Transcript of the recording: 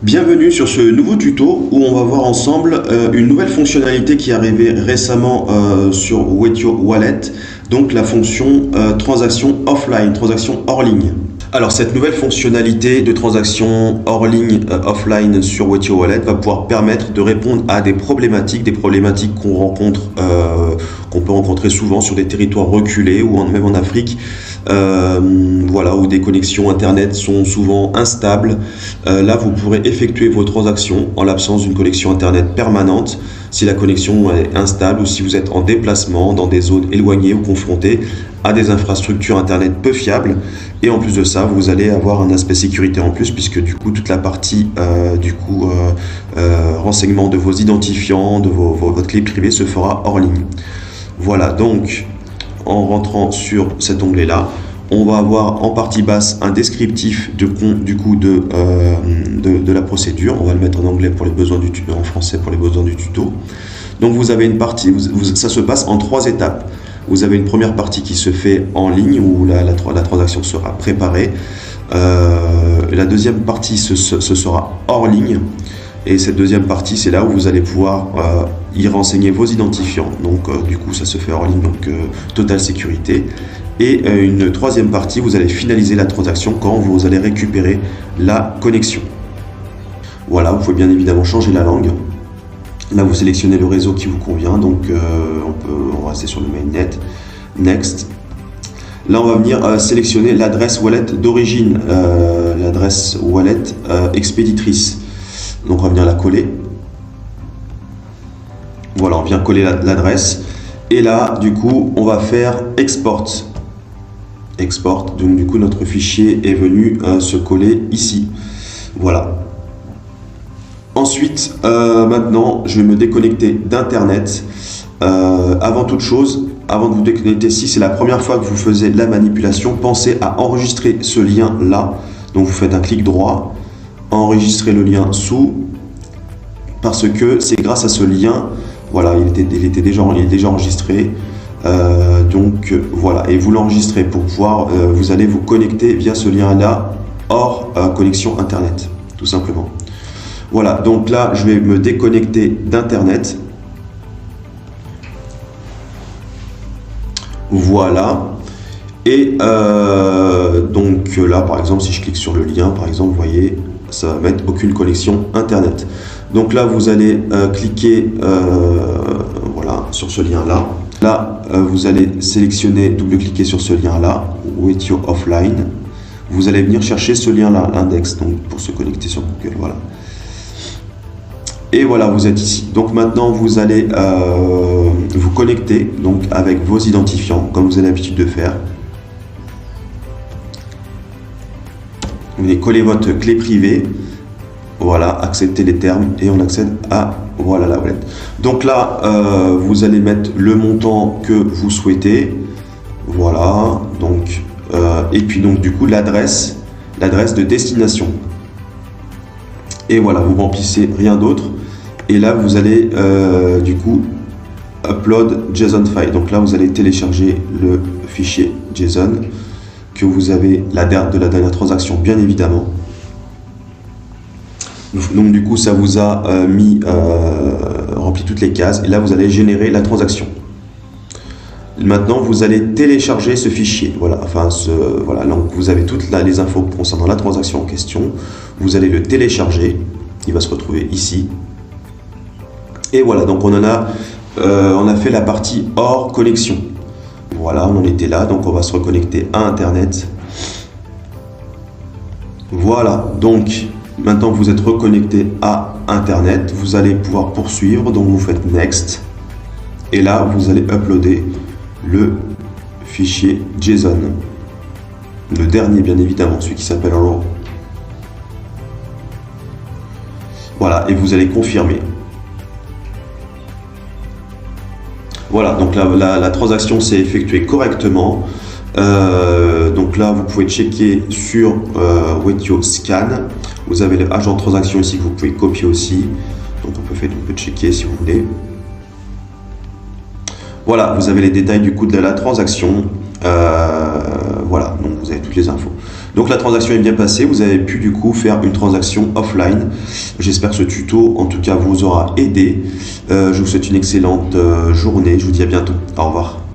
Bienvenue sur ce nouveau tuto où on va voir ensemble une nouvelle fonctionnalité qui est arrivée récemment sur Wethio Wallet, donc la fonction transaction offline, transaction hors ligne. Alors cette nouvelle fonctionnalité de transaction hors ligne offline sur Wethio Wallet va pouvoir permettre de répondre à des problématiques qu'on rencontre, qu'on peut rencontrer souvent sur des territoires reculés ou même en Afrique. Voilà, où des connexions internet sont souvent instables. Là, vous pourrez effectuer vos transactions en l'absence d'une connexion internet permanente si la connexion est instable ou si vous êtes en déplacement dans des zones éloignées ou confrontées à des infrastructures internet peu fiables. Et en plus de ça, vous allez avoir un aspect sécurité en plus, puisque du coup toute la partie renseignement de vos identifiants, de votre clé privée se fera hors ligne. Voilà, donc en rentrant sur cet onglet-là, on va avoir en partie basse un descriptif de la procédure. On va le mettre en anglais pour les besoins du tuto, en français pour les besoins du tuto. Donc vous avez une partie, ça se passe en 3 étapes. Vous avez une première partie qui se fait en ligne où la transaction sera préparée. La deuxième partie ce sera hors ligne. Et cette deuxième partie, c'est là où vous allez pouvoir y renseigner vos identifiants. Donc du coup, ça se fait hors ligne, donc totale sécurité. Et une troisième partie, vous allez finaliser la transaction quand vous allez récupérer la connexion. Voilà, vous pouvez bien évidemment changer la langue. Là, vous sélectionnez le réseau qui vous convient. Donc on va rester sur le mainnet. Next. Là, on va venir sélectionner l'adresse wallet d'origine, l'adresse wallet expéditrice. Donc on va venir la coller. Voilà, on vient coller l'adresse. Et là, du coup, on va faire export. Export. Donc du coup, notre fichier est venu se coller ici. Voilà. Ensuite, maintenant, je vais me déconnecter d'Internet. Avant toute chose, avant de vous déconnecter, si c'est la première fois que vous faisiez la manipulation, pensez à enregistrer ce lien-là. Donc vous faites un clic droit. Enregistrer le lien sous, parce que c'est grâce à ce lien, voilà, il est déjà enregistré, donc voilà, et vous l'enregistrez pour pouvoir, vous allez vous connecter via ce lien là hors connexion internet, tout simplement. Voilà, donc là je vais me déconnecter d'internet. Voilà. Et donc là par exemple, si je clique sur le lien, par exemple, vous voyez, ça va mettre aucune connexion internet. Donc là vous allez cliquer voilà, sur ce lien là. Là vous allez sélectionner, double-cliquer sur ce lien là, Wethio Offline. Vous allez venir chercher ce lien là, l'index, donc pour se connecter sur Google. Voilà. Et voilà, vous êtes ici. Donc maintenant vous allez vous connecter donc avec vos identifiants comme vous avez l'habitude de faire. Vous venez coller votre clé privée, voilà, accepter les termes et on accède à voilà la wallet. Donc là, vous allez mettre le montant que vous souhaitez, voilà, donc et puis donc du coup l'adresse de destination. Et voilà, vous remplissez rien d'autre. Et là, vous allez du coup upload JSON file. Donc là, vous allez télécharger le fichier JSON que vous avez la date de la dernière transaction, bien évidemment. Donc du coup, ça vous a rempli toutes les cases. Et là, vous allez générer la transaction. Maintenant, vous allez télécharger ce fichier. Voilà, enfin, voilà. Donc vous avez toutes les infos concernant la transaction en question. Vous allez le télécharger. Il va se retrouver ici. Et voilà, donc on a fait la partie hors connexion. Voilà, on en était là, donc on va se reconnecter à Internet. Voilà, donc maintenant que vous êtes reconnecté à Internet, vous allez pouvoir poursuivre. Donc vous faites Next. Et là, vous allez uploader le fichier JSON. Le dernier, bien évidemment, celui qui s'appelle RAW. Voilà, et vous allez confirmer. Voilà, donc la transaction s'est effectuée correctement. Donc là, vous pouvez checker sur Wethio Scan. Vous avez le agent de transaction ici que vous pouvez copier aussi. Donc on peut checker si vous voulez. Voilà, vous avez les détails du coût de la transaction. Voilà, donc vous avez toutes les infos. Donc la transaction est bien passée, vous avez pu du coup faire une transaction offline. J'espère que ce tuto en tout cas vous aura aidé. Je vous souhaite une excellente journée, je vous dis à bientôt. Au revoir.